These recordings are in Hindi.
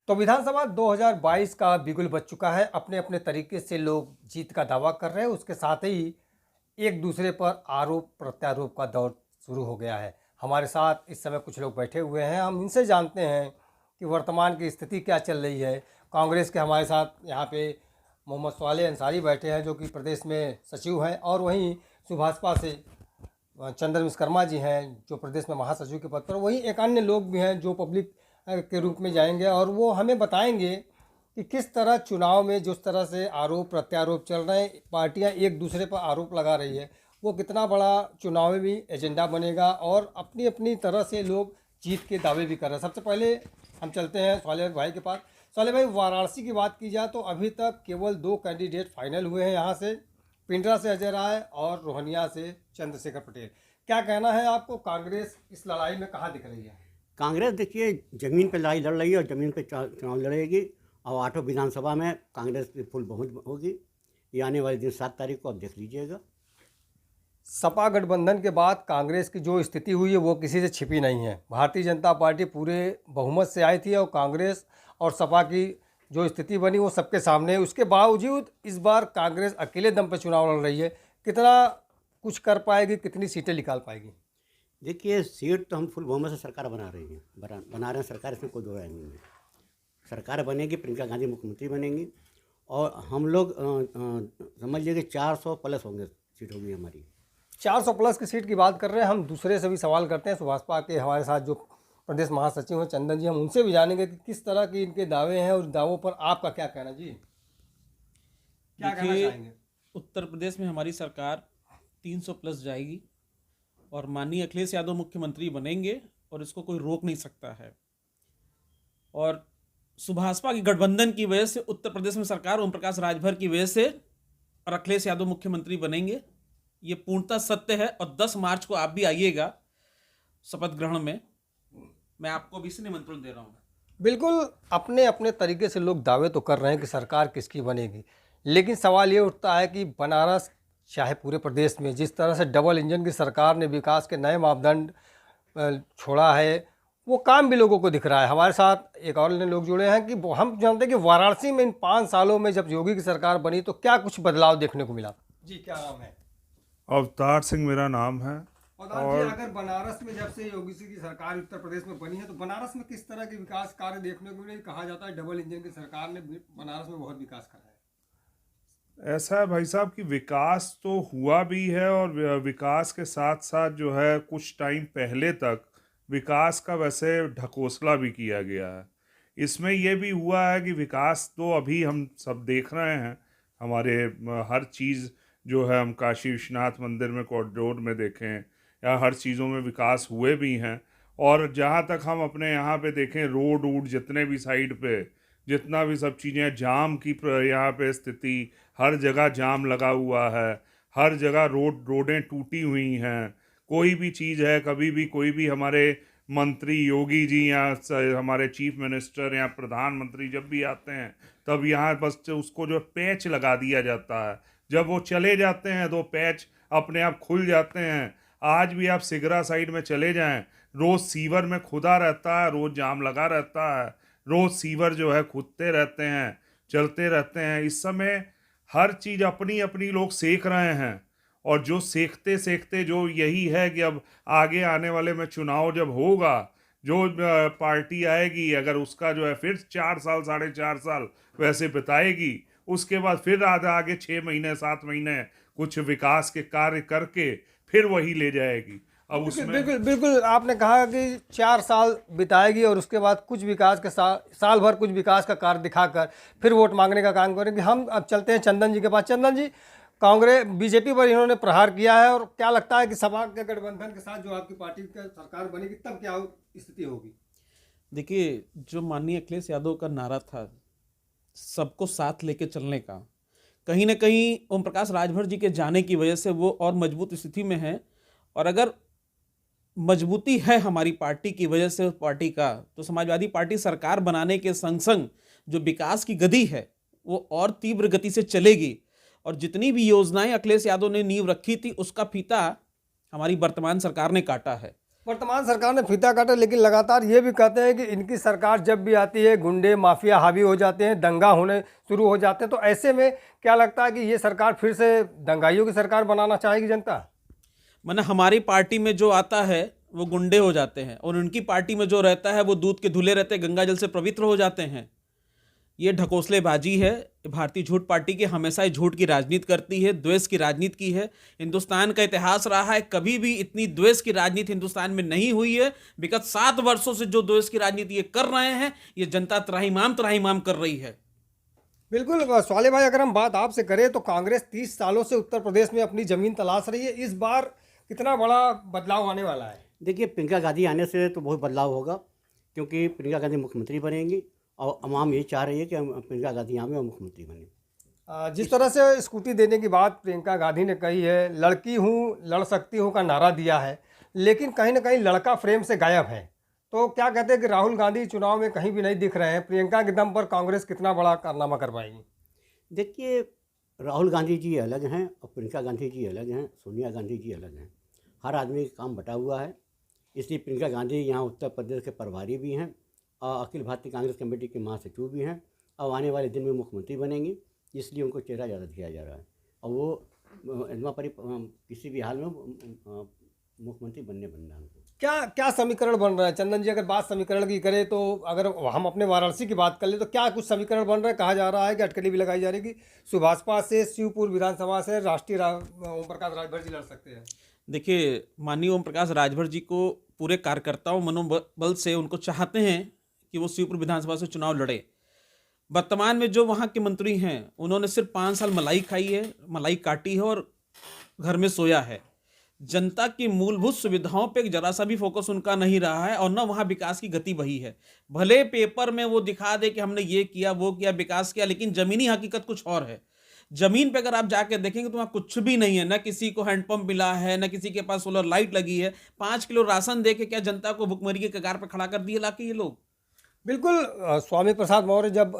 तो विधानसभा 2022 का बिगुल बज चुका है। अपने अपने तरीके से लोग जीत का दावा कर रहे हैं। उसके साथ ही एक दूसरे पर आरोप प्रत्यारोप का दौर शुरू हो गया है। हमारे साथ इस समय कुछ लोग बैठे हुए हैं। हम इनसे जानते हैं कि वर्तमान की स्थिति क्या चल रही है। कांग्रेस के हमारे साथ यहाँ पे मोहम्मद स्वाले अंसारी बैठे हैं, जो कि प्रदेश में सचिव हैं, और वहीं सुभाषपा से चंद्र विश्वकर्मा जी हैं, जो प्रदेश में महासचिव के पद पर। वहीं एक अन्य लोग भी हैं जो पब्लिक के रूप में जाएंगे, और वो हमें बताएंगे कि किस तरह चुनाव में जिस तरह से आरोप प्रत्यारोप चल रहे हैं, पार्टियां एक दूसरे पर आरोप लगा रही है, वो कितना बड़ा चुनावी भी एजेंडा बनेगा, और अपनी अपनी तरह से लोग जीत के दावे भी कर रहे हैं। सबसे पहले हम चलते हैं स्वाले भाई के पास। स्वाले भाई, वाराणसी की बात की जाए तो अभी तक केवल 2 कैंडिडेट फाइनल हुए हैं यहाँ से, पिंडरा से अजय राय और रोहनिया से चंद्रशेखर पटेल। क्या कहना है आपको, कांग्रेस इस लड़ाई में कहाँ दिख रही है? कांग्रेस देखिए ज़मीन पे लड़ाई लड़ रही है और ज़मीन पे चुनाव लड़ेगी और 8 विधानसभा में कांग्रेस की फुल बहुमत होगी। ये आने वाले दिन 7 तारीख को आप देख लीजिएगा। सपा गठबंधन के बाद कांग्रेस की जो स्थिति हुई है वो किसी से छिपी नहीं है। भारतीय जनता पार्टी पूरे बहुमत से आई थी और कांग्रेस और सपा की जो स्थिति बनी वो सबके सामने है। उसके बावजूद इस बार कांग्रेस अकेले दम पर चुनाव लड़ रही है। कितना कुछ कर पाएगी, कितनी सीटें निकाल पाएगी? देखिए, सीट तो हम फुल बहुमत से सरकार बना रही हैं, बना रहे हैं सरकार, इसमें कोई दो राय नहीं है। सरकार बनेगी, प्रियंका गांधी मुख्यमंत्री बनेंगी और हम लोग समझ लीजिए कि 400 प्लस होंगे, सीट होगी हमारी। 400 प्लस की सीट की बात कर रहे हैं। हम दूसरे से भी सवाल करते हैं। सुभाषपा के हमारे साथ जो प्रदेश महासचिव हैं चंदन जी, हम उनसे भी जानेंगे कि किस तरह के इनके दावे हैं और दावों पर आपका क्या कहना जी, क्या कहना चाहेंगे? उत्तर प्रदेश में हमारी सरकार 300 प्लस जाएगी और माननीय अखिलेश यादव मुख्यमंत्री बनेंगे और इसको कोई रोक नहीं सकता है। और सुभाषपा की गठबंधन की वजह से उत्तर प्रदेश में सरकार ओम प्रकाश राजभर की वजह से और अखिलेश यादव मुख्यमंत्री बनेंगे, ये पूर्णतः सत्य है। और 10 मार्च को आप भी आइएगा शपथ ग्रहण में, मैं आपको भी इसे निमंत्रण दे रहा हूँ। बिल्कुल, अपने अपने तरीके से लोग दावे तो कर रहे हैं कि सरकार किसकी बनेगी, लेकिन सवाल ये उठता है कि बनारस चाहे पूरे प्रदेश में जिस तरह से डबल इंजन की सरकार ने विकास के नए मापदंड छोड़ा है, वो काम भी लोगों को दिख रहा है। हमारे साथ एक और ने लोग जुड़े हैं कि हम जानते हैं कि वाराणसी में इन 5 सालों में जब योगी की सरकार बनी तो क्या कुछ बदलाव देखने को मिला? जी, क्या नाम है? अवतार सिंह मेरा नाम है। और अगर बनारस में जब से योगी जी की सरकार उत्तर प्रदेश में बनी है तो बनारस में किस तरह के विकास कार्य देखने को मिले? कहा जाता है डबल इंजन की सरकार ने बनारस में बहुत विकास करा है। ऐसा है भाई साहब कि विकास तो हुआ भी है और विकास के साथ साथ जो है कुछ टाइम पहले तक विकास का वैसे ढकोसला भी किया गया है। इसमें ये भी हुआ है कि विकास तो अभी हम सब देख रहे हैं, हमारे हर चीज़ जो है, हम काशी विश्वनाथ मंदिर में कॉरिडोर में देखें या हर चीज़ों में विकास हुए भी हैं। और जहाँ तक हम अपने यहाँ पे देखें, रोड वूड जितने भी साइड पे जितना भी सब चीज़ें, जाम की यहाँ पे स्थिति, हर जगह जाम लगा हुआ है, हर जगह रोडें टूटी हुई हैं। कोई भी चीज़ है, कभी भी कोई भी हमारे मंत्री योगी जी या हमारे चीफ मिनिस्टर या प्रधानमंत्री जब भी आते हैं तब यहाँ बस उसको जो पैच लगा दिया जाता है, जब वो चले जाते हैं तो पैच अपने आप खुल जाते हैं। आज भी आप सिगरा साइड में चले जाएं, रोज़ सीवर में खुदा रहता है, रोज़ जाम लगा रहता है, रोज़ सीवर जो है खुदते रहते हैं, चलते रहते हैं। इस समय हर चीज़ अपनी अपनी लोग सेक रहे हैं और जो सेकते सेकते जो यही है कि अब आगे आने वाले में चुनाव जब होगा, जो पार्टी आएगी अगर उसका जो है फिर 4 साल 4.5 साल वैसे बिताएगी, उसके बाद फिर आगे 6 महीने 7 महीने कुछ विकास के कार्य करके फिर वही ले जाएगी। अब उसमें बिल्कुल बिल्कुल आपने कहा कि 4 साल बिताएगी और उसके बाद कुछ विकास के साल भर कुछ विकास का कार्य दिखाकर फिर वोट मांगने का काम करेंगे। हम अब चलते हैं चंदन जी के पास। चंदन जी, कांग्रेस बीजेपी पर इन्होंने प्रहार किया है, और क्या लगता है कि सपा के गठबंधन के साथ जो आपकी पार्टी की सरकार बनेगी तब क्या स्थिति होगी? देखिए, जो माननीय अखिलेश यादव का नारा था सबको साथ लेके चलने का, कहीं ना कहीं ओम प्रकाश राजभर जी के जाने की वजह से वो और मजबूत स्थिति में है। और अगर मजबूती है हमारी पार्टी की वजह से पार्टी का, तो समाजवादी पार्टी सरकार बनाने के संग संग जो विकास की गति है वो और तीव्र गति से चलेगी। और जितनी भी योजनाएं अखिलेश यादव ने नींव रखी थी उसका फीता हमारी वर्तमान सरकार ने काटा है। वर्तमान सरकार ने फीता काटा, लेकिन लगातार ये भी कहते हैं कि इनकी सरकार जब भी आती है गुंडे माफिया हावी हो जाते हैं, दंगा होने शुरू हो जाते हैं। तो ऐसे में क्या लगता है कि ये सरकार फिर से दंगाइयों की सरकार बनाना चाहेगी जनता? माने हमारी पार्टी में जो आता है वो गुंडे हो जाते हैं, और उनकी पार्टी में जो रहता है वो दूध के धुले रहते हैं, गंगा जल से पवित्र हो जाते हैं। ये ढकोसलेबाजी है। भारतीय झूठ पार्टी की हमेशा ही झूठ की राजनीति करती है, द्वेष की राजनीति की है। हिंदुस्तान का इतिहास रहा है, कभी भी इतनी द्वेष की राजनीति हिंदुस्तान में नहीं हुई है। विगत 7 वर्षों से जो द्वेष की राजनीति ये कर रहे हैं, ये जनता त्राहिमाम कर रही है। बिल्कुल स्वाले भाई, अगर हम बात आपसे करें तो कांग्रेस 30 सालों से उत्तर प्रदेश में अपनी जमीन तलाश रही है। इस बार कितना बड़ा बदलाव आने वाला है? देखिए, प्रियंका गांधी आने से तो बहुत बदलाव होगा, क्योंकि प्रियंका गांधी मुख्यमंत्री बनेंगी और अवाम ये चाह रही है कि प्रियंका गांधी यहाँ में मुख्यमंत्री बने। जिस तरह से स्कूटी देने की बात प्रियंका गांधी ने कही है, लड़की हूँ लड़ सकती हूँ का नारा दिया है, लेकिन कहीं ना कहीं लड़का फ्रेम से गायब है। तो क्या कहते हैं कि राहुल गांधी चुनाव में कहीं भी नहीं दिख रहे हैं, प्रियंका के दम पर कांग्रेस कितना बड़ा कारनामा कर पाएगी? देखिए, राहुल गांधी जी अलग हैं और प्रियंका गांधी जी अलग हैं, सोनिया गांधी जी अलग हैं। हर आदमी का काम बटा हुआ है, इसलिए प्रियंका गांधी यहाँ उत्तर प्रदेश के प्रभारी भी हैं और अखिल भारतीय कांग्रेस कमेटी के महासचिव भी हैं, और आने वाले दिन में मुख्यमंत्री बनेंगी, इसलिए उनको चेहरा ज़्यादा दिखाया जा रहा है और वो किसी भी हाल में मुख्यमंत्री बनना है उनको। क्या समीकरण बन रहा है चंदन जी? अगर बात समीकरण की करें तो अगर हम अपने वाराणसी की बात कर ले तो क्या कुछ समीकरण बन रहा है? कहा जा रहा है कि अटकलें भी लगाई जा रही है कि सुभाषपा से, शिवपुर विधानसभा से राष्ट्रीय ओम प्रकाश राजभर जी लड़ सकते हैं। देखिए, माननीय ओम प्रकाश राजभर जी को पूरे कार्यकर्ताओं मनोबल से उनको चाहते हैं कि वो शिवपुर विधानसभा से चुनाव लड़े। वर्तमान में जो वहाँ के मंत्री हैं, उन्होंने सिर्फ 5 साल मलाई खाई है, मलाई काटी है और घर में सोया है। जनता की मूलभूत सुविधाओं पे जरा सा भी फोकस उनका नहीं रहा है और न वहाँ विकास की गति बही है। भले पेपर में वो दिखा दे कि हमने ये किया, वो किया, विकास किया, लेकिन जमीनी हकीकत कुछ और है। जमीन पे अगर आप जाके देखेंगे तो वहाँ कुछ भी नहीं है, न किसी को हैंडपंप मिला है, न किसी के पास सोलर लाइट लगी है। 5 किलो राशन दे के क्या जनता को भुखमरी के कगार पर खड़ा कर दिए लाके ये लोग? बिल्कुल। स्वामी प्रसाद मौर्य जब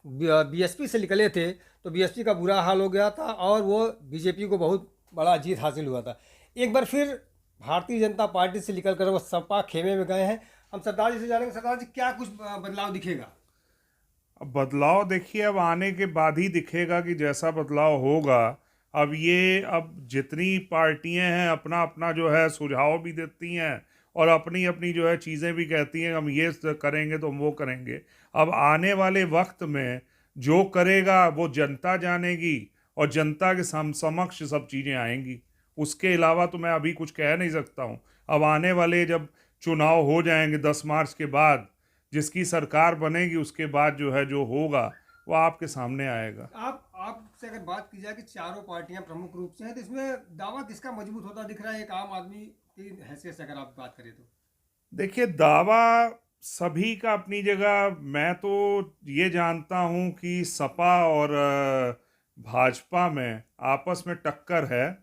बीएसपी से निकले थे तो बीएसपी का बुरा हाल हो गया था और वो बीजेपी को बहुत बड़ा जीत हासिल हुआ था। एक बार फिर भारतीय जनता पार्टी से निकल कर वो सपा खेमे में गए हैं। हम सरदार जी से जानेंगे, सरदार जी क्या कुछ बदलाव दिखेगा? अब बदलाव देखिए, अब आने के बाद ही दिखेगा कि जैसा बदलाव होगा। अब जितनी पार्टियां हैं अपना अपना जो है सुझाव भी देती हैं और अपनी अपनी जो है चीज़ें भी कहती हैं, हम ये करेंगे तो हम वो करेंगे। अब आने वाले वक्त में जो करेगा वो जनता जानेगी और जनता के समक्ष सब चीज़ें आएंगी। उसके अलावा तो मैं अभी कुछ कह नहीं सकता हूँ। अब आने वाले जब चुनाव हो जाएंगे 10 मार्च के बाद, जिसकी सरकार बनेगी उसके बाद जो है जो होगा वो आपके सामने आएगा। आपसे अगर बात की जाए कि चारों पार्टियां प्रमुख रूप से हैं तो इसमें दावा किसका मजबूत होता दिख रहा है एक आम आदमी की हैसियत से अगर आप बात करें तो? देखिए, दावा सभी का अपनी जगह। मैं तो ये जानता हूँ कि सपा और भाजपा में आपस में टक्कर है।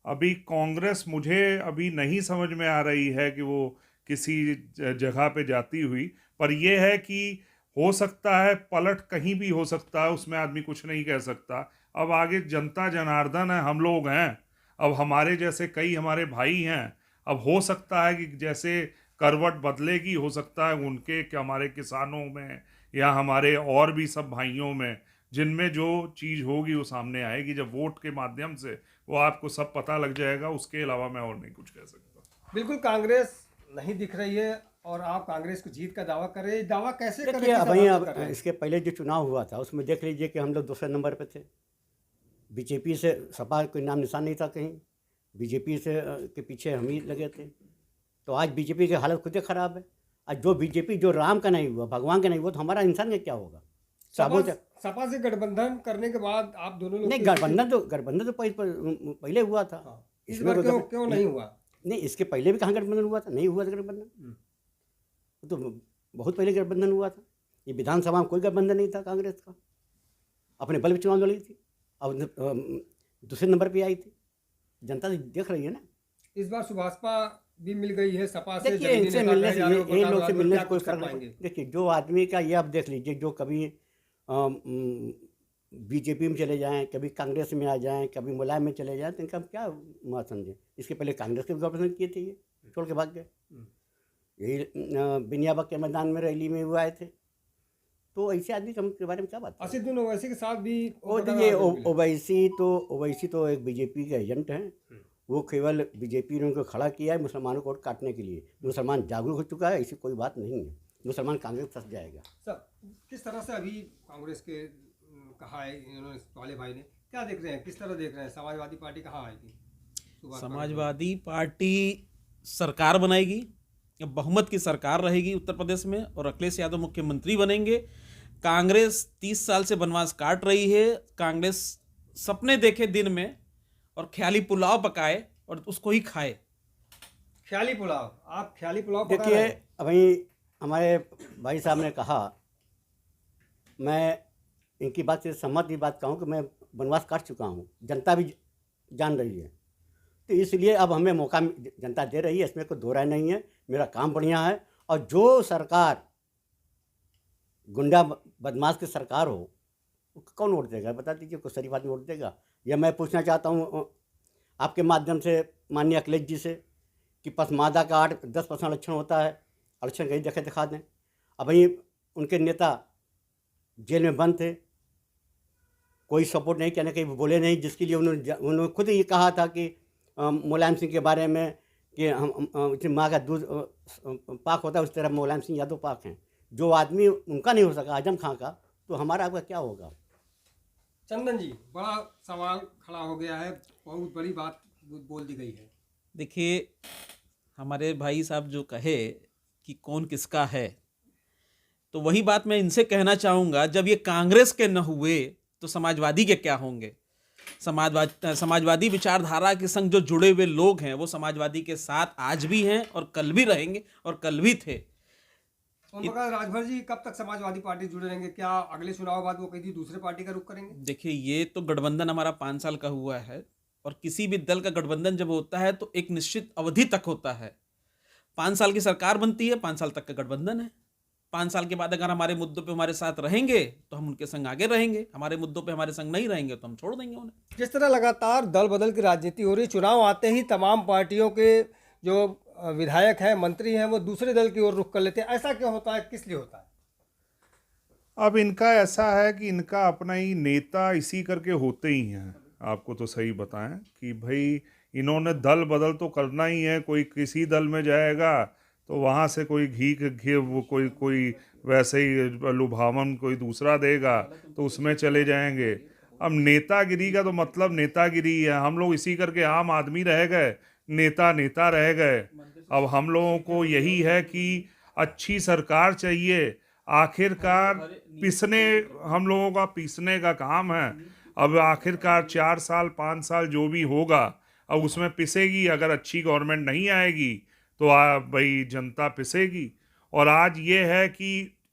अभी कांग्रेस मुझे अभी नहीं समझ में आ रही है कि वो किसी जगह पे जाती हुई, पर यह है कि हो सकता है पलट कहीं भी हो सकता है, उसमें आदमी कुछ नहीं कह सकता। अब आगे जनता जनार्दन है, हम लोग हैं। अब हमारे जैसे कई हमारे भाई हैं। अब हो सकता है कि जैसे करवट बदलेगी, हो सकता है उनके कि हमारे किसानों में या हमारे और भी सब भाइयों में, जिनमें जो चीज़ होगी वो सामने आएगी। जब वोट के माध्यम से वो आपको सब पता लग जाएगा। उसके अलावा मैं और नहीं कुछ कह सकता। बिल्कुल, कांग्रेस नहीं दिख रही है और आप कांग्रेस की जीत का दावा कर रहे हैं। दावा कैसे करें? देखिए, अब इसके पहले जो चुनाव हुआ था उसमें देख लीजिए कि हम लोग दूसरे नंबर पे थे। बीजेपी से सपा कोई नाम निशान नहीं था कहीं, बीजेपी से के पीछे हम ही लगे थे। तो आज बीजेपी की हालत खुद ही खराब है। आज जो बीजेपी जो राम का नहीं हुआ, भगवान का नहीं हुआ, तो हमारा इंसान का क्या होगा? सपा से गठबंधन करने के बाद आप दोनों लोग नहीं, गठबंधन तो पहले हुआ था। इस बार क्यों नहीं हुआ? नहीं, इसके पहले भी कहाँ गठबंधन हुआ था? नहीं हुआ था गठबंधन, तो बहुत पहले गठबंधन हुआ था। ये विधानसभा में कोई गठबंधन नहीं था कांग्रेस का, अपने बल पे चुनाव लड़ी थी। अब दूसरे नंबर पे आई थी। जनता देख रही है ना। इस बार सुभाषपा भी मिल गई है सपा से। देखिए, इनसे मिलने से, ये लोग से मिलने से कोई फर्क नहीं। देखिए, जो आदमी का ये आप देख लीजिए, जो कभी बीजेपी में चले जाएं, कभी कांग्रेस में आ जाएं, कभी मुलायम में चले जाएं, तो इनका क्या मत समझे। इसके पहले कांग्रेस के गवर्नमेंट किए थे ये, छोड़ के भाग गए। यही बिनियाबाग के मैदान में रैली में वो आए थे। तो ऐसे आदमी के बारे में क्या बात? असदुद्दीन ओवैसी के साथ भी वो देखिए, ओवैसी तो एक बीजेपी के एजेंट हैं। वो केवल बीजेपी ने उनको खड़ा किया है मुसलमानों को वोट काटने के लिए। मुसलमान जागरूक हो चुका है, ऐसी कोई बात नहीं है। मुसलमान कांग्रेस फंस जाएगा। सर, किस तरह से अभी कांग्रेस के कहा है इन्होंने, वाले भाई ने क्या देख रहे हैं, किस तरह देख रहे हैं? समाजवादी पार्टी कहाँ आएगी? समाजवादी पार्टी सरकार बनाएगी, बहुमत की सरकार रहेगी उत्तर प्रदेश में, और अखिलेश यादव मुख्यमंत्री बनेंगे। कांग्रेस 30 साल से वनवास काट रही है। कांग्रेस सपने देखे दिन में और ख्याली पुलाव पकाए और उसको ही खाए। ख्याली पुलाव, आप ख्याली पुलाव पका देखिए, रहे हैं? अभी हमारे भाई साहब ने कहा, मैं इनकी बात से सहमत, ये बात कहूँ कि मैं वनवास काट चुका हूँ, जनता भी जान रही है। तो इसलिए अब हमें मौका जनता दे रही है, इसमें कोई दो राय नहीं है। मेरा काम बढ़िया है। और जो सरकार गुंडा बदमाश की सरकार हो, कौन वोट देगा? बता दीजिए, कोई शरीफ आदमी वोट देगा? या मैं पूछना चाहता हूँ आपके माध्यम से माननीय अखिलेश जी से कि पसमादा का 8-10% आरक्षण होता है, आरक्षण कहीं दिखा दें। अभी उनके नेता जेल में बंद थे, कोई सपोर्ट नहीं किया, ना कहीं बोले नहीं, जिसके लिए उन्होंने खुद ये कहा था कि मुलायम सिंह के बारे में कि हम माँ का दूध पाक होता है, उस तरह मुलायम सिंह यादव पाक हैं। जो आदमी उनका नहीं हो सका आजम खां का, तो हमारा आपका क्या होगा? चंदन जी, बड़ा सवाल खड़ा हो गया है, बहुत बड़ी बात बोल दी गई है। देखिए, हमारे भाई साहब जो कहे कि कौन किसका है, तो वही बात मैं इनसे कहना चाहूँगा, जब ये कांग्रेस के न हुए तो समाजवादी के क्या होंगे? समाजवादी विचारधारा के संग जो जुड़े हुए लोग हैं वो समाजवादी के साथ आज भी हैं और कल भी रहेंगे और कल भी थे। ओम प्रकाश राजभर जी, कब तक समाजवादी पार्टी जुड़े रहेंगे? क्या अगले चुनाव बाद वो कहीं दूसरे पार्टी का रुख करेंगे? देखिए, ये तो गठबंधन हमारा 5 साल का हुआ है, और किसी भी दल का गठबंधन जब होता है तो एक निश्चित अवधि तक होता है। 5 साल की सरकार बनती है, 5 साल तक का गठबंधन है। 5 साल के बाद अगर हमारे मुद्दों पे हमारे साथ रहेंगे तो हम उनके संग आगे रहेंगे, हमारे मुद्दों पे हमारे संग नहीं रहेंगे तो हम छोड़ देंगे उन्हें। जिस तरह लगातार दल बदल की राजनीति हो रही, चुनाव आते ही तमाम पार्टियों के जो विधायक हैं, मंत्री हैं, वो दूसरे दल की ओर रुख कर लेते हैं। ऐसा क्यों होता है, किस लिए होता है? अब इनका ऐसा है कि इनका अपना ही नेता इसी करके होते ही हैं। आपको तो सही बताएं कि भाई इन्होंने दल बदल तो करना ही है। कोई किसी दल में जाएगा तो वहाँ से कोई घी वो कोई वैसे ही लुभावन कोई दूसरा देगा तो उसमें चले जाएंगे। अब नेतागिरी का तो मतलब नेतागिरी है। हम लोग इसी करके आम आदमी रह गए, नेता रह गए। अब हम लोगों को यही है कि अच्छी सरकार चाहिए। आखिरकार पिसने, हम लोगों का पीसने का काम है। अब आखिरकार 4 साल 5 साल जो भी होगा, अब उसमें पिसेगी। अगर अच्छी गवर्नमेंट नहीं आएगी तो भाई जनता पिसेगी। और आज ये है कि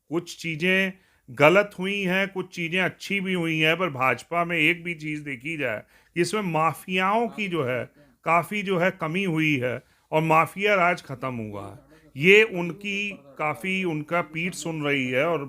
कुछ चीज़ें गलत हुई हैं, कुछ चीज़ें अच्छी भी हुई हैं, पर भाजपा में एक भी चीज़ देखी जाए कि इसमें माफियाओं की जो है काफ़ी जो है कमी हुई है और माफिया राज खत्म हुआ है। ये उनकी काफ़ी उनका पीठ सुन रही है और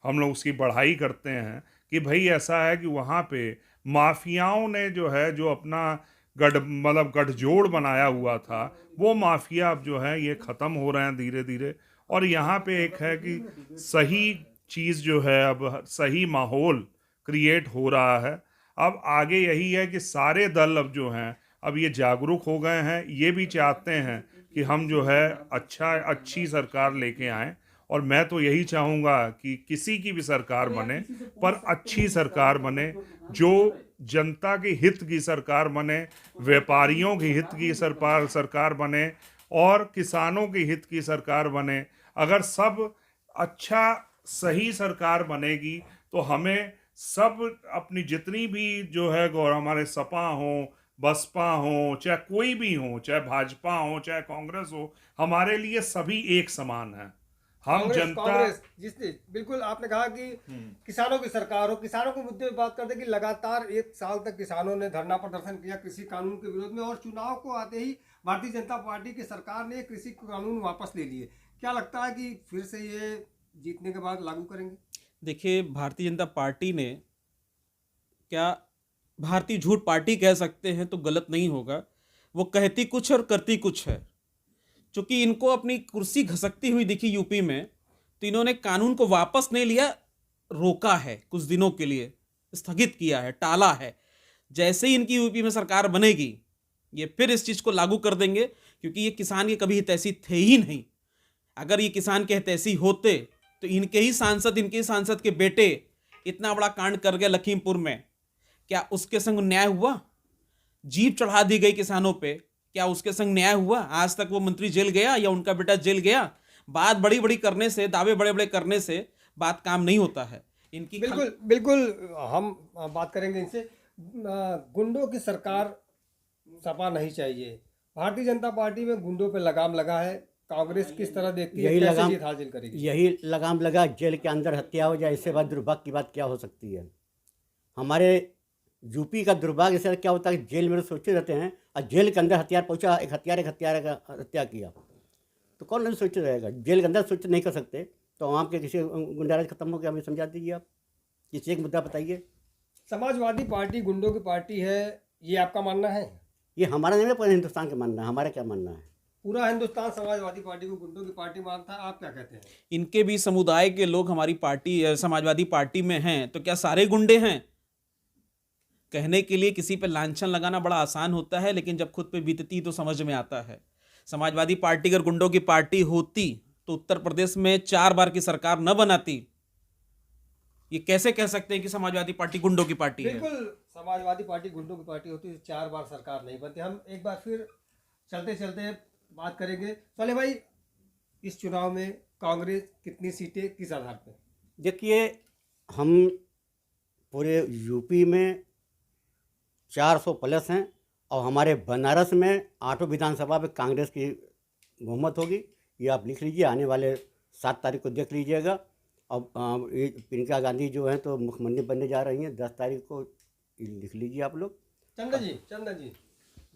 हम लोग उसकी बढ़ाई करते हैं कि भाई ऐसा है कि वहाँ पे माफियाओं ने जो है जो अपना गठजोड़ बनाया हुआ था, वो माफिया अब जो है ये ख़त्म हो रहे हैं धीरे धीरे। और यहाँ पे एक है कि सही चीज़ जो है, अब सही माहौल क्रिएट हो रहा है। अब आगे यही है कि सारे दल अब जो हैं अब ये जागरूक हो गए हैं, ये भी चाहते हैं कि हम जो है अच्छी सरकार लेके आएँ। और मैं तो यही चाहूँगा कि किसी की भी सरकार बने, पर अच्छी सरकार बने, जो जनता के हित की सरकार बने, व्यापारियों के हित की सरकार बने और किसानों के हित की सरकार बने। अगर सब अच्छा सही सरकार बनेगी तो हमें सब अपनी जितनी भी जो है हमारे सपा हो, बसपा हो, चाहे कोई भी हो, चाहे भाजपा हो, चाहे कांग्रेस हो, हमारे लिए सभी एक समान है। हम जनता जिसने बिल्कुल आपने कहा कि किसानों की सरकार हो, किसानों के मुद्दे पर बात करते कि लगातार 1 साल तक किसानों ने धरना प्रदर्शन किया कृषि कानून के विरोध में, और चुनाव को आते ही भारतीय जनता पार्टी की सरकार ने कृषि कानून वापस ले लिए। क्या लगता है कि फिर से ये जीतने के बाद लागू करेंगे? देखिए, भारतीय जनता पार्टी ने, क्या भारतीय झूठ पार्टी कह सकते हैं तो गलत नहीं होगा, वो कहती कुछ और करती कुछ है। चूंकि इनको अपनी कुर्सी घसकती हुई दिखी यूपी में, तो इन्होंने कानून को वापस नहीं लिया, रोका है कुछ दिनों के लिए, स्थगित किया है, टाला है। जैसे ही इनकी यूपी में सरकार बनेगी, ये फिर इस चीज को लागू कर देंगे, क्योंकि ये किसान के कभी हितैषी थे ही नहीं। अगर ये किसान के हितैषी होते तो इनके ही सांसद के बेटे इतना बड़ा कांड कर गए लखीमपुर में, क्या उसके संग न्याय हुआ? जीप चढ़ा दी गई किसानों पे, क्या उसके संग न्याय हुआ? आज तक वो मंत्री जेल गया या उनका बेटा जेल गया? बात बड़ी बड़ी करने से, दावे बड़े बड़े करने से बात काम नहीं होता है। इनकी बिल्कुल बिल्कुल हम बात करेंगे इनसे। गुंडों की सरकार सपा नहीं चाहिए। भारतीय जनता पार्टी में गुंडों पे लगाम लगा है, कांग्रेस किस तरह देखती है, यही कैसे लगाम जीत हासिल करेगी? यही लगाम लगा, जेल के अंदर हत्या हो जाए, इससे बाद दुर्भाग्य की बात क्या हो सकती है? हमारे यूपी का दुर्भाग्य से क्या होता है कि जेल में तो सोचते रहते हैं, और जेल के अंदर हथियार पहुंचा, एक हत्यारे का हत्या किया, तो कौन नहीं सोचते रहेगा? जेल के अंदर सोच नहीं कर सकते तो आवाम के किसी गुंडाराज खत्म हो गया, हमें समझा दीजिए आप, किसी एक मुद्दा बताइए। समाजवादी पार्टी गुंडों की पार्टी है, ये आपका मानना है? ये हमारा नहीं है, पूरे हिंदुस्तान का मानना है। हमारा क्या मानना है? पूरा हिंदुस्तान समाजवादी पार्टी को गुंडों की पार्टी मानता है, आप क्या कहते हैं? इनके भी समुदाय के लोग हमारी पार्टी समाजवादी पार्टी में हैं, तो क्या सारे गुंडे हैं? कहने के लिए किसी पे लांछन लगाना बड़ा आसान होता है, लेकिन जब खुद पे बीतती तो समझ में आता है। समाजवादी पार्टी अगर गुंडों की पार्टी होती तो उत्तर प्रदेश में 4 बार की सरकार न बनाती। ये कैसे कह सकते हैं कि समाजवादी पार्टी गुंडों की पार्टी है? बिल्कुल, समाजवादी पार्टी गुंडों की पार्टी होती तो 4 बार सरकार नहीं बनती। हम एक बार फिर चलते चलते बात करेंगे। चले भाई, इस चुनाव में कांग्रेस कितनी सीटें किस आधार पर? देखिए, हम पूरे यूपी में 400 प्लस हैं, और हमारे बनारस में 8 विधानसभा में कांग्रेस की बहुमत होगी। ये आप लिख लीजिए, आने वाले 7 तारीख को देख लीजिएगा। अब प्रियंका गांधी जो हैं तो मुख्यमंत्री बनने जा रही हैं 10 तारीख को, लिख लीजिए आप लोग। चंदन जी,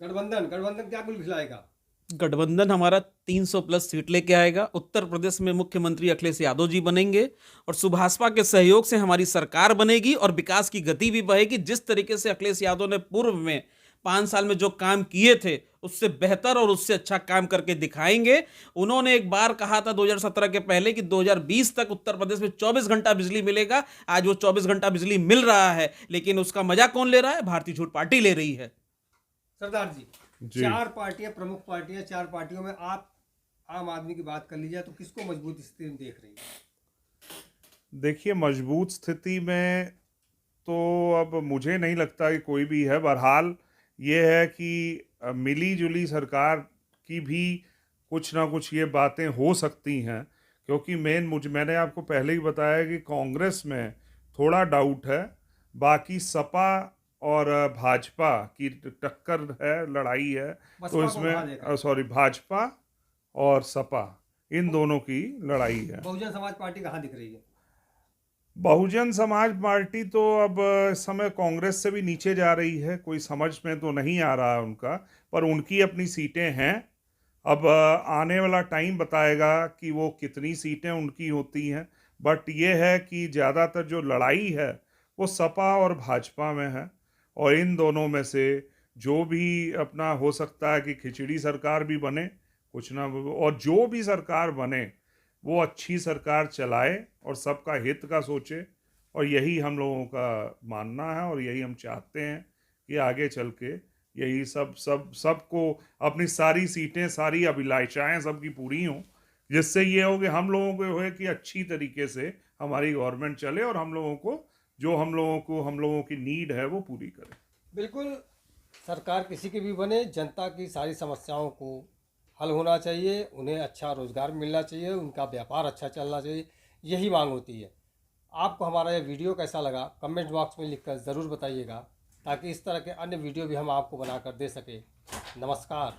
गठबंधन क्या कुल खिलाएगा? गठबंधन हमारा 300 प्लस सीट लेके आएगा। उत्तर प्रदेश में मुख्यमंत्री अखिलेश यादव जी बनेंगे, और सुभाषपा के सहयोग से हमारी सरकार बनेगी और विकास की गति भी बढ़ेगी। जिस तरीके से अखिलेश यादव ने पूर्व में 5 साल में जो काम किए थे, उससे बेहतर और उससे अच्छा काम करके दिखाएंगे। उन्होंने एक बार कहा था 2017 के पहले कि 2020 तक उत्तर प्रदेश में 24 घंटा बिजली मिलेगा। आज वो 24 घंटा बिजली मिल रहा है, लेकिन उसका मजा कौन ले रहा है? भारतीय झूठ पार्टी ले रही है। सरदार जी, जी। 4 पार्टियां प्रमुख पार्टियां, 4 पार्टियों में आप आम आदमी की बात कर लीजिए तो किसको मजबूत स्थिति में देख रही है? देखिए, मजबूत स्थिति में तो अब मुझे नहीं लगता कि कोई भी है। बहरहाल ये है कि मिली जुली सरकार की भी कुछ ना कुछ ये बातें हो सकती हैं, क्योंकि मैंने आपको पहले ही बताया कि कांग्रेस में थोड़ा डाउट है। बाकी सपा और भाजपा की टक्कर है, लड़ाई है। तो बसपा को इसमें कहाँ देखा? सॉरी, भाजपा और सपा, इन दोनों की लड़ाई है। बहुजन समाज पार्टी कहाँ दिख रही है? बहुजन समाज पार्टी तो अब इस समय कांग्रेस से भी नीचे जा रही है, कोई समझ में तो नहीं आ रहा है उनका, पर उनकी अपनी सीटें हैं। अब आने वाला टाइम बताएगा कि वो कितनी सीटें उनकी होती हैं, बट ये है कि ज़्यादातर जो लड़ाई है वो सपा और भाजपा में है, और इन दोनों में से जो भी अपना हो सकता है कि खिचड़ी सरकार भी बने कुछ ना, और जो भी सरकार बने वो अच्छी सरकार चलाए और सबका हित का सोचे, और यही हम लोगों का मानना है और यही हम चाहते हैं कि आगे चल के यही सबको अपनी सारी सीटें, सारी अभिलाषाएं सबकी पूरी हों, जिससे ये हो कि हम लोगों को हो कि अच्छी तरीके से हमारी गवर्नमेंट चले और हम लोगों को जो हम लोगों की नीड है वो पूरी करे। बिल्कुल, सरकार किसी की भी बने, जनता की सारी समस्याओं को हल होना चाहिए, उन्हें अच्छा रोजगार मिलना चाहिए, उनका व्यापार अच्छा चलना चाहिए, यही मांग होती है। आपको हमारा यह वीडियो कैसा लगा कमेंट बॉक्स में लिखकर ज़रूर बताइएगा, ताकि इस तरह के अन्य वीडियो भी हम आपको बनाकर दे सके। नमस्कार।